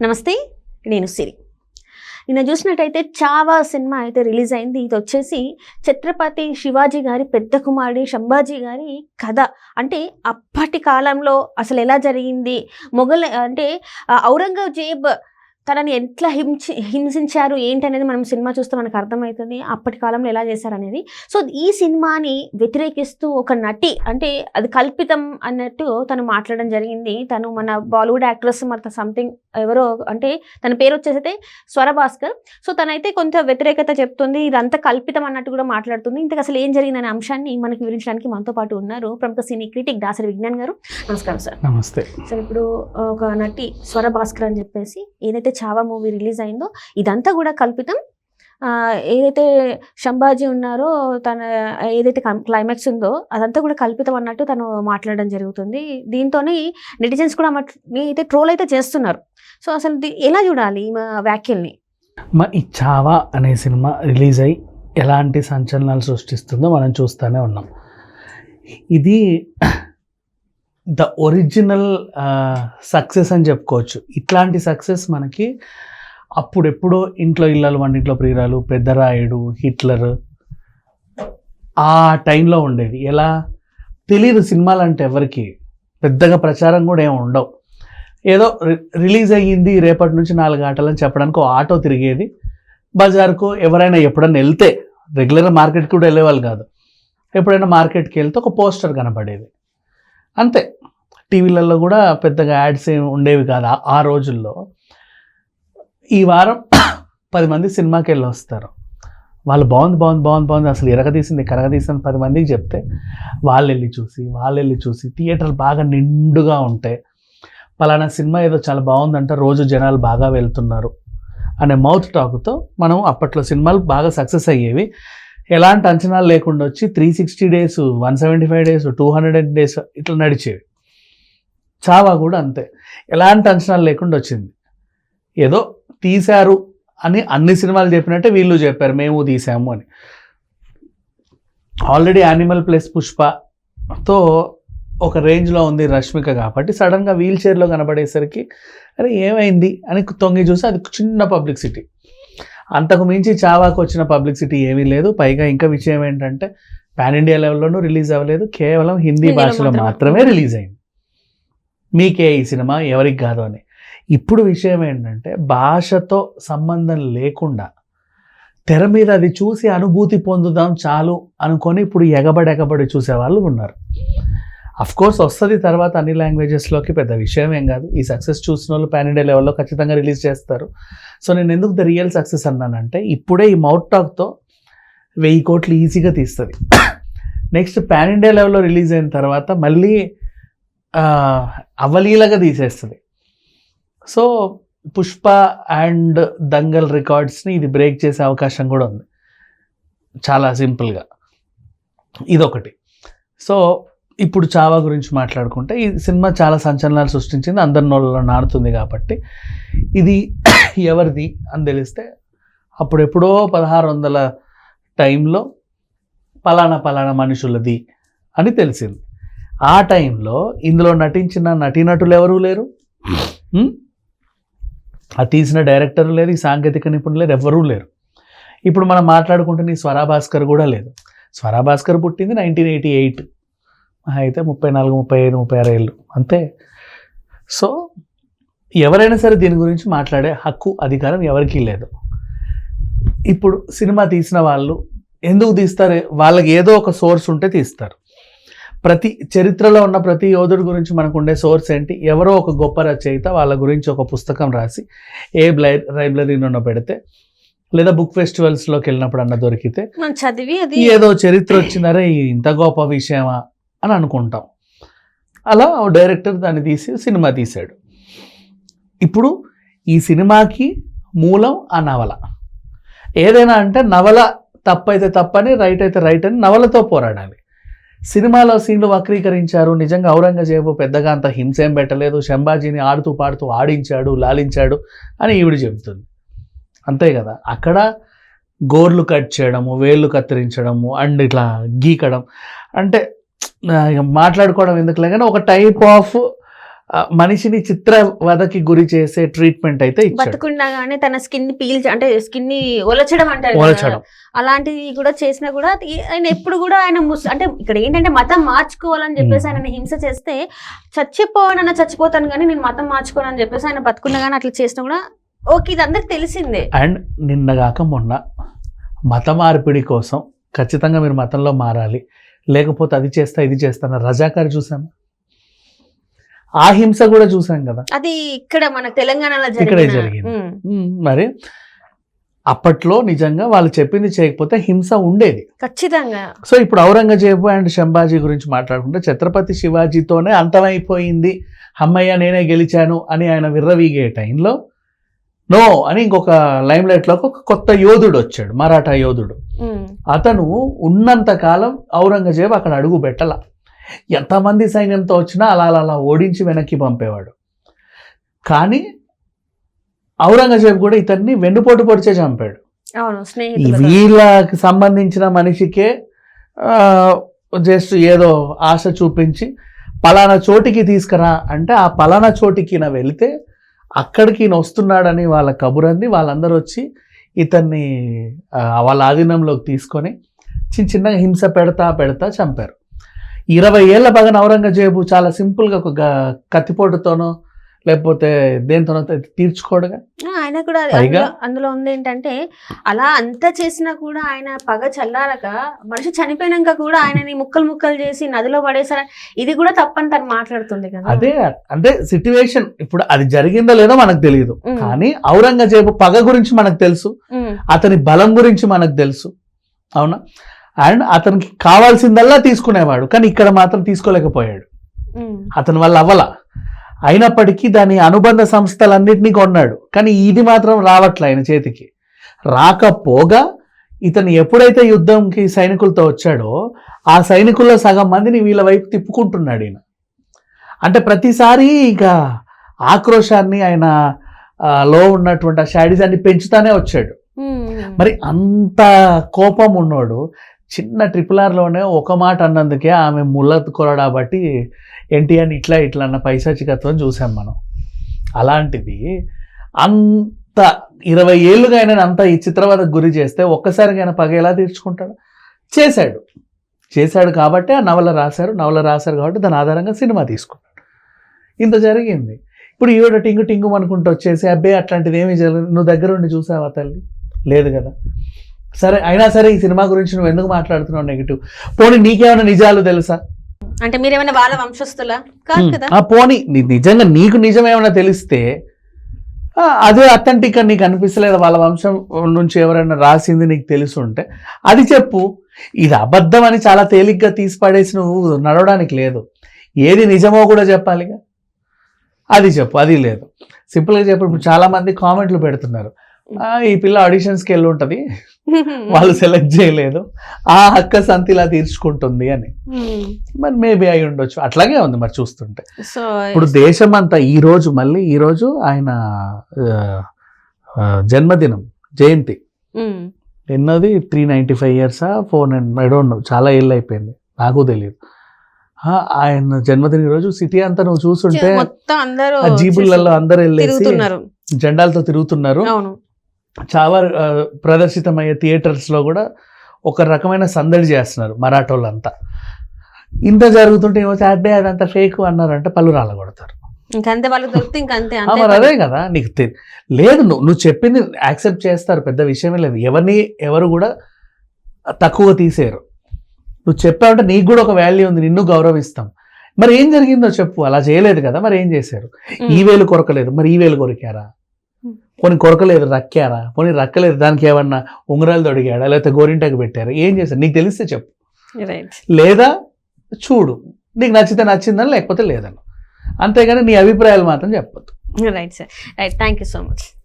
నమస్తే, నేను సిరి. నిన్న చూసినట్టయితే చావా సినిమా అయితే రిలీజ్ అయింది. ఇది వచ్చేసి ఛత్రపతి శివాజీ గారి పెద్ద కుమారుడి సంభాజీ గారి కథ. అంటే అప్పటి కాలంలో అసలు ఎలా జరిగింది, అంటే ఔరంగజేబ్ తనని ఎట్లా హింసించారు ఏంటి అనేది మనం సినిమా చూస్తే మనకు అర్థమవుతుంది, అప్పటి కాలంలో ఎలా చేశారనేది. సో ఈ సినిమాని వ్యతిరేకిస్తూ ఒక నటి, అంటే అది కల్పితం అన్నట్టు తను మాట్లాడడం జరిగింది. తను మన బాలీవుడ్ యాక్ట్రెస్ మరి సంథింగ్ ఎవరో, అంటే తన పేరు వచ్చేసైతే స్వర భాస్కర్. సో తనైతే కొంత వ్యతిరేకత చెప్తుంది, ఇదంతా కల్పితం అన్నట్టు కూడా మాట్లాడుతుంది. ఇంతకు అసలు ఏం జరిగిందనే అంశాన్ని మనకి వివరించడానికి మనతో పాటు ఉన్నారు ప్రముఖ సినీ క్రిటిక్ దాసరి విజ్ఞాన్ గారు. నమస్కారం సార్. నమస్తే సార్, ఇప్పుడు ఒక నటి స్వర భాస్కర్ అని చెప్పేసి ఏదైతే చావా మూవీ రిలీజ్ అయిందో ఇదంతా కూడా కల్పితం, ఏదైతే సంభాజీ ఉన్నారో తన ఏదైతే క్లైమాక్స్ ఉందో అదంతా కూడా కల్పితం అన్నట్టు తను మాట్లాడడం జరుగుతుంది. దీంతోనే నెటిజన్స్ కూడా అయితే ట్రోల్ అయితే చేస్తున్నారు. సో అసలు ఎలా చూడాలి ఈ వ్యాఖ్యల్ని? ఈ చావా అనే సినిమా రిలీజ్ అయ్యి ఎలాంటి సంచలనాలు సృష్టిస్తుందో మనం చూస్తూనే ఉన్నాం. ఇది ద ఒరిజినల్ సక్సెస్ అని చెప్పుకోవచ్చు. ఇట్లాంటి సక్సెస్ మనకి అప్పుడెప్పుడో ఇంట్లో ఇళ్ళలు వంటింట్లో ప్రియురాలు, పెద్దరాయుడు, హిట్లర్ ఆ టైంలో ఉండేది. ఎలా తెలియదు సినిమాలు అంటే ఎవరికి, పెద్దగా ప్రచారం కూడా ఏమి ఉండవు. ఏదో రిలీజ్ అయ్యింది రేపటి నుంచి 4 గంటలని చెప్పడానికి ఆటో తిరిగేది. బజార్కు ఎవరైనా ఎప్పుడైనా వెళ్తే, రెగ్యులర్గా మార్కెట్కి కూడా వెళ్ళేవాళ్ళు కాదు, ఎప్పుడైనా మార్కెట్కి వెళ్తే ఒక పోస్టర్ కనపడేది అంతే. టీవీలలో కూడా పెద్దగా యాడ్స్ ఏమి ఉండేవి కాదు ఆ రోజుల్లో. ఈ వారం 10 మంది సినిమాకి వెళ్ళి వస్తారు. వాళ్ళు బాగుంది అసలు ఎరగదీసింది కరగదీసింది 10 మందికి చెప్తే వాళ్ళు వెళ్ళి చూసి థియేటర్లు బాగా నిండుగా ఉంటాయి. పలానా సినిమా ఏదో చాలా బాగుందంట, రోజు జనాలు బాగా వెళ్తున్నారు అనే మౌత్ టాక్తో మనం అప్పట్లో సినిమాలు బాగా సక్సెస్ అయ్యేవి. ఎలాంటి అంచనాలు లేకుండా వచ్చి 360 days, 175 days, 200 days ఇట్లా నడిచేవి. చావా కూడా అంతే, ఎలాంటి అంచనాలు లేకుండా వచ్చింది. ఏదో తీశారు అని అన్ని సినిమాలు చెప్పినట్టే వీళ్ళు చెప్పారు మేము తీసాము అని. ఆల్రెడీ యానిమల్ ప్లస్ పుష్పతో ఒక రేంజ్లో ఉంది రష్మిక కాబట్టి సడన్గా వీల్ చైర్లో కనబడేసరికి అరే ఏమైంది అని తొంగి చూసి అది చిన్న పబ్లిసిటీ. అంతకు మించి చావాకు వచ్చిన పబ్లిసిటీ ఏమీ లేదు. పైగా ఇంకా విషయం ఏంటంటే పాన్ ఇండియా లెవెల్లోనూ రిలీజ్ అవ్వలేదు, కేవలం హిందీ భాషలో మాత్రమే రిలీజ్ అయింది. మీకే ఈ సినిమా ఎవరికి కాదు అని. ఇప్పుడు విషయం ఏంటంటే భాషతో సంబంధం లేకుండా తెర మీద అది చూసి అనుభూతి పొందుదాం చాలు అనుకొని ఇప్పుడు ఎగబడి చూసేవాళ్ళు ఉన్నారు. అఫ్కోర్స్ వస్తుంది తర్వాత అన్ని లాంగ్వేజెస్లోకి, పెద్ద విషయం ఏం కాదు. ఈ సక్సెస్ చూసిన వాళ్ళు పాన్ ఇండియా లెవెల్లో ఖచ్చితంగా రిలీజ్ చేస్తారు. సో నేను ఎందుకు ద రియల్ సక్సెస్ అన్నానంటే ఇప్పుడే ఈ మౌత్ టాక్తో 1000 కోట్లు ఈజీగా తీస్తుంది. నెక్స్ట్ పాన్ ఇండియా లెవెల్లో రిలీజ్ అయిన తర్వాత మళ్ళీ అవలీలగా తీసేస్తుంది. సో పుష్ప అండ్ దంగల్ రికార్డ్స్ని ఇది బ్రేక్ చేసే అవకాశం కూడా ఉంది చాలా సింపుల్గా. ఇదొకటి. సో ఇప్పుడు చావా గురించి మాట్లాడుకుంటే ఈ సినిమా చాలా సంచలనాలు సృష్టించింది, అందరి నోళ్ళలో నానుతుంది. కాబట్టి ఇది ఎవరిది అని తెలిస్తే అప్పుడెప్పుడో 1600 టైంలో పలానా మనుషులది అని తెలిసింది. ఆ టైంలో ఇందులో నటించిన నటీనటులు ఎవరూ లేరు, ఆ తీసిన డైరెక్టర్ లేదు, ఈ సాంకేతిక నిపుణులు లేరు, ఎవరూ లేరు. ఇప్పుడు మనం మాట్లాడుకుంటున్న ఈ స్వరా భాస్కర్ కూడా లేదు. స్వరా భాస్కర్ పుట్టింది 1988, అయితే 34, 35, 36 ఏళ్ళు అంతే. సో ఎవరైనా సరే దీని గురించి మాట్లాడే హక్కు, అధికారం ఎవరికీ లేదు. ఇప్పుడు సినిమా తీసిన వాళ్ళు ఎందుకు తీస్తారు? వాళ్ళకి ఏదో ఒక సోర్స్ ఉంటే తీస్తారు. ప్రతి చరిత్రలో ఉన్న ప్రతి యోధుడి గురించి మనకు ఉండే సోర్స్ ఏంటి? ఎవరో ఒక గొప్ప రచయిత వాళ్ళ గురించి ఒక పుస్తకం రాసి లైబ్రరీలో పెడితే, లేదా బుక్ ఫెస్టివల్స్లోకి వెళ్ళినప్పుడు అన్న దొరికితే చదివి ఏదో చరిత్ర వచ్చిందరే ఇంత గొప్ప విషయమా అని అనుకుంటాం. అలా డైరెక్టర్ దాన్ని తీసి సినిమా తీశాడు. ఇప్పుడు ఈ సినిమాకి మూలం ఆ నవల. ఏదైనా అంటే నవల తప్పైతే తప్పని, రైట్ అయితే రైట్ అని నవలతో పోరాడాలి. సినిమాలో సీన్లు వక్రీకరించారు, నిజంగా ఔరంగజేబు పెద్దగా అంత హింస ఏం పెట్టలేదు, సంభాజీని ఆడుతూ పాడుతూ ఆడించాడు, లాలించాడు అని ఈవిడ చెబుతుంది. అంతే కదా. అక్కడ గోర్లు కట్ చేయడము, వేళ్ళు కత్తిరించడము అండ్ ఇట్లా గీకడం అంటే మాట్లాడుకోవడం ఎందుకులే, కానీ ఒక టైప్ ఆఫ్ మనిషిని చిత్రవధకి గురి చేసే ట్రీట్మెంట్ అయితే ఇచ్చాడు. బతుకుండగానే తన స్కిన్ అంటే స్కిన్ ని ఒలచడం అంటారు కదా, ఒలచడం. అలాంటివి కూడా చేసినా కూడా ఆయన ఎప్పుడు కూడా ఆయన అంటే ఇక్కడ ఏంటంటే మతం మార్చుకోవాలని చెప్పేసి ఆయన హింస చేస్తే చచ్చిపోవాలన్నా చచ్చిపోతాను కానీ నేను మతం మార్చుకోవాలని చెప్పేసి ఆయన బతుకుండగానే అట్లా చేసినా కూడా ఓకే, ఇది అందరికి తెలిసిందే. అండ్ నిన్నగాక మొన్న మత మార్పిడి కోసం ఖచ్చితంగా మీరు మతంలో మారాలి, లేకపోతే అది చేస్తా ఇది చేస్తాను రజాకారి చూసాము, ఆ హింస కూడా చూసాం కదా, అది ఇక్కడ మన తెలంగాణలో ఇక్కడే జరిగింది. మరి అప్పట్లో నిజంగా వాళ్ళు చెప్పింది చేయకపోతే హింస ఉండేది ఖచ్చితంగా. సో ఇప్పుడు ఔరంగజేబు అండ్ శంభాజీ గురించి మాట్లాడుకుంటే ఛత్రపతి శివాజీతోనే అంతమైపోయింది, అమ్మయ్య నేనే గెలిచాను అని ఆయన విర్రవీగే టైంలో నో అని ఇంకొక లైమ్ లైట్ లో ఒక కొత్త యోధుడు వచ్చాడు, మరాఠా యోధుడు. అతను ఉన్నంత కాలం ఔరంగజేబు అక్కడ అడుగు పెట్టాల, ఎంతమంది సైన్యంతో వచ్చినా అలా అలా ఓడించి వెనక్కి పంపేవాడు. కానీ ఔరంగజేబు కూడా ఇతన్ని వెన్నుపోటు పొడిచే చంపాడు. వీళ్ళకి సంబంధించిన మనిషికే జస్ట్ ఏదో ఆశ చూపించి పలానా చోటికి తీసుకురా అంటే ఆ పలానా చోటికి నా వెళితే అక్కడికి వస్తున్నాడని వాళ్ళ కబురంది, వాళ్ళందరూ వచ్చి ఇతన్ని వాళ్ళ ఆధీనంలోకి తీసుకొని చిన్నగా హింస పెడతా చంపారు. 20 ఏళ్ల పగన ఔరంగజేబు చాలా సింపుల్గా ఒక కత్తిపోటుతోనో లేకపోతే దేనితోనో తీర్చుకోడుగా. ఆయన కూడా అందులో ఉంది ఏంటంటే అలా అంతా చేసినా కూడా ఆయన పగ చల్లారక మనిషి చనిపోయినాక కూడా ఆయనని ముక్కలు చేసి నదిలో పడేసారు, ఇది కూడా తప్పని తను మాట్లాడుతుంది కదా. అదే అంటే సిట్యువేషన్ ఇప్పుడు అది జరిగిందో లేదో మనకు తెలియదు, కానీ ఔరంగజేబు పగ గురించి మనకు తెలుసు, అతని బలం గురించి మనకు తెలుసు, అవునా. అండ్ అతనికి కావాల్సిందల్లా తీసుకునేవాడు, కానీ ఇక్కడ మాత్రం తీసుకోలేకపోయాడు, అతని వల్ల అవ్వల. అయినప్పటికీ దాని అనుబంధ సంస్థలన్నింటినీ కొన్నాడు, కానీ ఇది మాత్రం రావట్లే ఆయన చేతికి. రాకపోగా ఇతను ఎప్పుడైతే యుద్ధంకి సైనికులతో వచ్చాడో ఆ సైనికుల్లో సగం మందిని వీళ్ళ వైపు తిప్పుకుంటున్నాడు ఈయన. అంటే ప్రతిసారి ఇక ఆక్రోశాన్ని ఆయన లో ఉన్నటువంటి ఆ షాడిజాన్ని పెంచుతానే వచ్చాడు. మరి అంత కోపం ఉన్నోడు చిన్న RRRలోనే ఒక మాట అన్నందుకే ఆమె ముళ్ళ కొరడా బట్టి ఎన్టీఆర్ని ఇట్లా అన్న పైశాచికత్వం చూసాం మనం. అలాంటిది అంత 20 ఏళ్ళుగా ఆయన అంత ఈ చిత్రవధకు గురి చేస్తే ఒక్కసారిగా ఆయన పగ ఎలా తీర్చుకుంటాడు? చేశాడు కాబట్టి ఆ నవల రాశారు కాబట్టి దాని ఆధారంగా సినిమా తీసుకున్నాడు. ఇంత జరిగింది. ఇప్పుడు ఈవిడ టింగు అనుకుంటూ వచ్చేసి అబ్బే అట్లాంటిది ఏమీ జరగదు, నువ్వు దగ్గర ఉండి చూసావా తల్లి? లేదు కదా. సరే అయినా సరే ఈ సినిమా గురించి నువ్వు ఎందుకు మాట్లాడుతున్నావు నెగిటివ్? పోనీ నీకేమైనా నిజాలు తెలుసా? అంటే మీరేమైనా వాళ్ళ వంశస్థులా కాదు కదా. పోనీ నిజంగా నీకు నిజం ఏమైనా తెలిస్తే అదే అథెంటిక్ అని నీకు అనిపిస్తలేదు, వాళ్ళ వంశం నుంచి ఎవరైనా రాసింది నీకు తెలిసి ఉంటే అది చెప్పు. ఇది అబద్ధం అని చాలా తేలిగ్గా తీసి పడేసి నువ్వు నడవడానికి లేదు. ఏది నిజమో కూడా చెప్పాలిగా, అది చెప్పు. అది లేదు, సింపుల్గా చెప్పు. ఇప్పుడు చాలా మంది కామెంట్లు పెడుతున్నారు, ఈ పిల్ల ఆడిషన్స్కి వెళ్ళి ఉంటుంది, వాళ్ళు సెలెక్ట్ చేయలేదు, ఆ హక్క సంతిలా తీర్చుకుంటుంది అని. మరి మేబీ అయి ఉండొచ్చు, అట్లాగే ఉంది మరి చూస్తుంటే. ఇప్పుడు దేశం అంతా ఈ రోజు ఆయన జన్మదినం జయంతి ఎన్నది 395 years 400 I don't know, చాలా ఏళ్ళు అయిపోయింది, నాకు తెలియదు. ఆయన జన్మదిన రోజు సిటీ అంతా నువ్వు చూస్తుంటే జీబులలో అందరూ వెళ్ళేసి జెండాలతో తిరుగుతున్నారు. చాలా ప్రదర్శితమయ్యే థియేటర్స్లో కూడా ఒక రకమైన సందడి చేస్తున్నారు మరాఠోళ్ళంతా. ఇంత జరుగుతుంటే ఏమో అడ్డే అదంతా ఫేక్ అన్నారంటే పళ్ళు రాళ్ళ కొడతారు. మరి అదే కదా, నీకు లేదు, నువ్వు చెప్పింది యాక్సెప్ట్ చేస్తారు, పెద్ద విషయమే లేదు. ఎవరు కూడా తక్కువ తీసేరు. నువ్వు చెప్పావంటే నీకు కూడా ఒక వాల్యూ ఉంది, నిన్ను గౌరవిస్తాం. మరి ఏం జరిగిందో చెప్పు. అలా చేయలేదు కదా, మరి ఏం చేశారు? ఈ వేలు కొరకలేదు, మరి ఈ వేలు కొరికారా? పోనీ కొరకలేదు, రక్కారా? పోనీ రక్కలేదు, దానికి ఏమన్నా ఉంగరాలు తొడిగాడా, లేకపోతే గోరింటాకు పెట్టారా? ఏం చేశారు? నీకు తెలిస్తే చెప్పు, లేదా చూడు, నీకు నచ్చితే నచ్చిందని, లేకపోతే లేదని. అంతేగాని నీ అభిప్రాయాలు మాత్రం చెప్పొద్దు. Right sir, right, thank you so much.